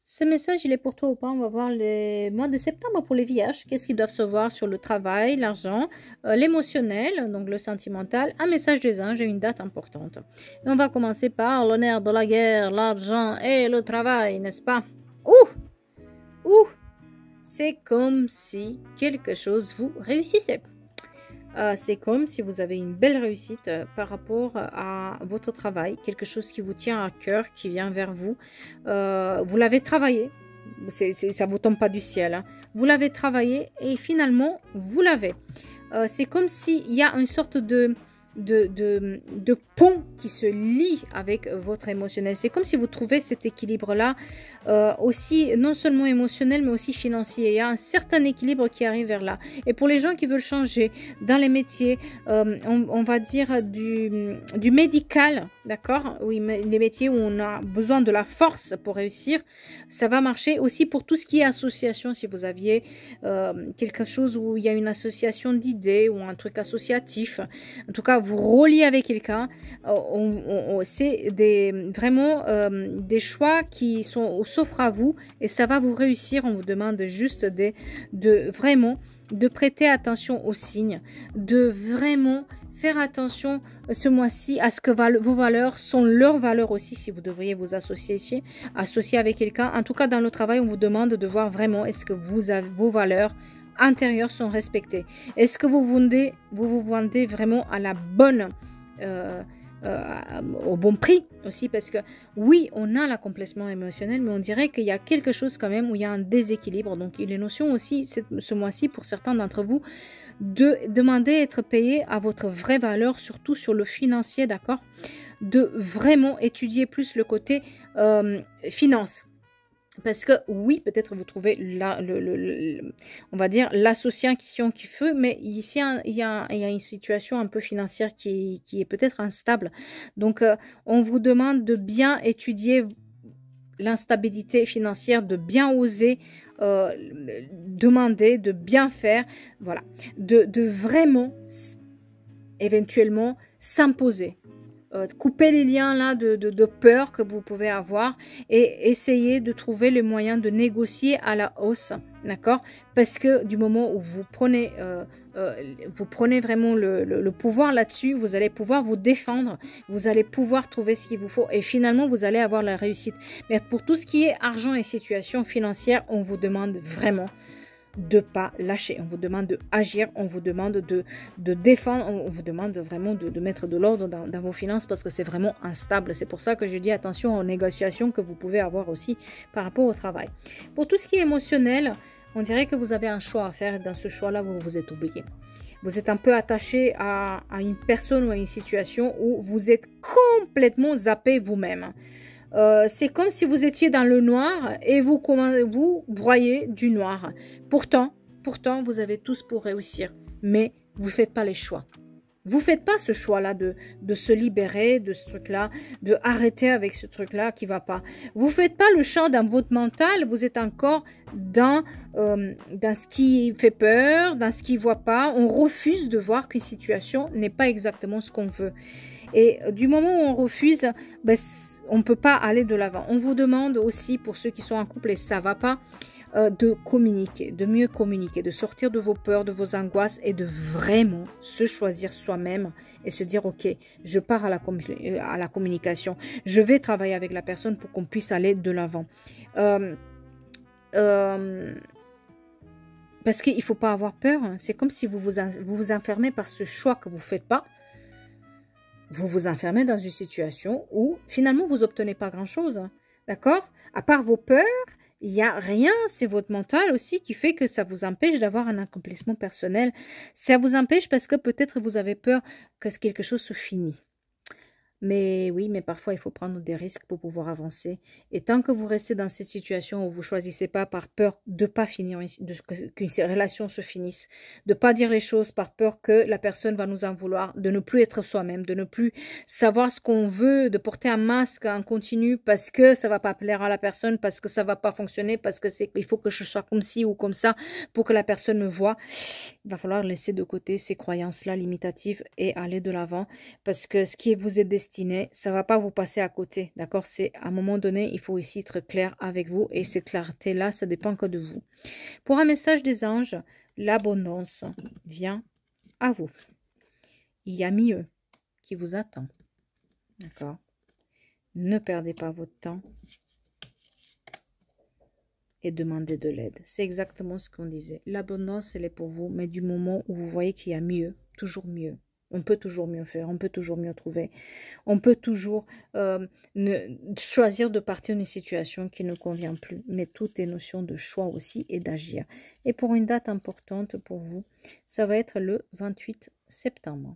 Ce message, il est pour toi ou pas? On va voir les mois de septembre pour les vierges. Qu'est-ce qu'ils doivent savoir sur le travail, l'argent, l'émotionnel, donc le sentimental, un message des anges et une date importante. Et on va commencer par l'honneur de la guerre, l'argent et le travail, n'est-ce pas? Ouh! Ouh! C'est comme si quelque chose vous réussissait. C'est comme si vous avez une belle réussite par rapport à votre travail, quelque chose qui vous tient à cœur, qui vient vers vous. Vous l'avez travaillé, ça ne vous tombe pas du ciel, hein. Vous l'avez travaillé et finalement, vous l'avez. C'est comme s'il y a une sorte de pont qui se lie avec votre émotionnel. C'est comme si vous trouvez cet équilibre-là, aussi non seulement émotionnel, mais aussi financier. Il y a un certain équilibre qui arrive vers là. Et pour les gens qui veulent changer dans les métiers, on va dire du médical, d'accord? Oui, les métiers où on a besoin de la force pour réussir, ça va marcher aussi pour tout ce qui est association. Si vous aviez quelque chose où il y a une association d'idées ou un truc associatif, en tout cas, vous reliez avec quelqu'un, c'est vraiment des choix qui s'offrent à vous et ça va vous réussir. On vous demande juste vraiment de prêter attention aux signes, de vraiment faire attention ce mois-ci à ce que vos valeurs sont leurs valeurs aussi, si vous devriez vous associer avec quelqu'un. En tout cas, dans le travail, on vous demande de voir vraiment est-ce que vos valeurs intérieures sont respectées. Est-ce que vous vous vendez vraiment à la bonne, au bon prix aussi, parce que oui, on a l'accomplissement émotionnel, mais on dirait qu'il y a quelque chose quand même où il y a un déséquilibre. Donc il est notion aussi ce mois-ci pour certains d'entre vous de demander à être payé à votre vraie valeur, surtout sur le financier, d'accord, de vraiment étudier plus le côté finance. Parce que oui, peut-être vous trouvez on va dire l'association qui fait, mais ici il y a une situation un peu financière qui est peut-être instable. Donc on vous demande de bien étudier l'instabilité financière, de bien oser demander, de bien faire, voilà, de vraiment éventuellement s'imposer. Couper les liens là de peur que vous pouvez avoir et essayer de trouver le moyen de négocier à la hausse, d'accord? Parce que du moment où vous prenez vraiment le pouvoir là-dessus, vous allez pouvoir vous défendre, vous allez pouvoir trouver ce qu'il vous faut et finalement vous allez avoir la réussite. Mais pour tout ce qui est argent et situation financière, on vous demande vraiment de pas lâcher, on vous demande de agir, on vous demande de défendre, on vous demande vraiment de mettre de l'ordre dans vos finances parce que c'est vraiment instable. C'est pour ça que je dis attention aux négociations que vous pouvez avoir aussi par rapport au travail. Pour tout ce qui est émotionnel, on dirait que vous avez un choix à faire et dans ce choix-là, vous vous êtes oublié. Vous êtes un peu attaché à une personne ou à une situation où vous êtes complètement zappé vous-même. C'est comme si vous étiez dans le noir et vous broyez du noir. Pourtant, vous avez tous pour réussir, mais vous ne faites pas les choix. Vous ne faites pas ce choix-là de se libérer de ce truc-là, de arrêter avec ce truc-là qui ne va pas. Vous ne faites pas le choix dans votre mental, vous êtes encore dans ce qui fait peur, dans ce qui ne voit pas. On refuse de voir qu'une situation n'est pas exactement ce qu'on veut. Et du moment où on refuse, ben, on ne peut pas aller de l'avant. On vous demande aussi, pour ceux qui sont en couple et ça ne va pas, de communiquer, de mieux communiquer, de sortir de vos peurs, de vos angoisses et de vraiment se choisir soi-même et se dire, ok, je pars à la communication, je vais travailler avec la personne pour qu'on puisse aller de l'avant. Parce qu'il ne faut pas avoir peur, hein. C'est comme si vous vous enfermez par ce choix que vous ne faites pas. Vous vous enfermez dans une situation où finalement vous n'obtenez pas grand-chose, hein. D'accord? À part vos peurs, il n'y a rien, c'est votre mental aussi qui fait que ça vous empêche d'avoir un accomplissement personnel. Ça vous empêche parce que peut-être vous avez peur que quelque chose se finisse. Mais oui, mais parfois il faut prendre des risques pour pouvoir avancer. Et tant que vous restez dans cette situation où vous ne choisissez pas par peur de ne pas finir, qu'une relation se finisse, de ne pas dire les choses par peur que la personne va nous en vouloir, de ne plus être soi-même, de ne plus savoir ce qu'on veut, de porter un masque en continu parce que ça ne va pas plaire à la personne, parce que ça ne va pas fonctionner, parce que il faut que je sois comme ci ou comme ça pour que la personne me voie. Il va falloir laisser de côté ces croyances-là limitatives et aller de l'avant parce que ce qui vous est destiné destinée, ça va pas vous passer à côté, d'accord? C'est à un moment donné, il faut aussi être clair avec vous et cette clarté-là, ça dépend que de vous. Pour un message des anges, l'abondance vient à vous. Il y a mieux qui vous attend, d'accord? Ne perdez pas votre temps et demandez de l'aide. C'est exactement ce qu'on disait. L'abondance, elle est pour vous, mais du moment où vous voyez qu'il y a mieux, toujours mieux. On peut toujours mieux faire, on peut toujours mieux trouver. On peut toujours choisir de partir d'une situation qui ne convient plus. Mais tout est notion de choix aussi et d'agir. Et pour une date importante pour vous, ça va être le 28 septembre.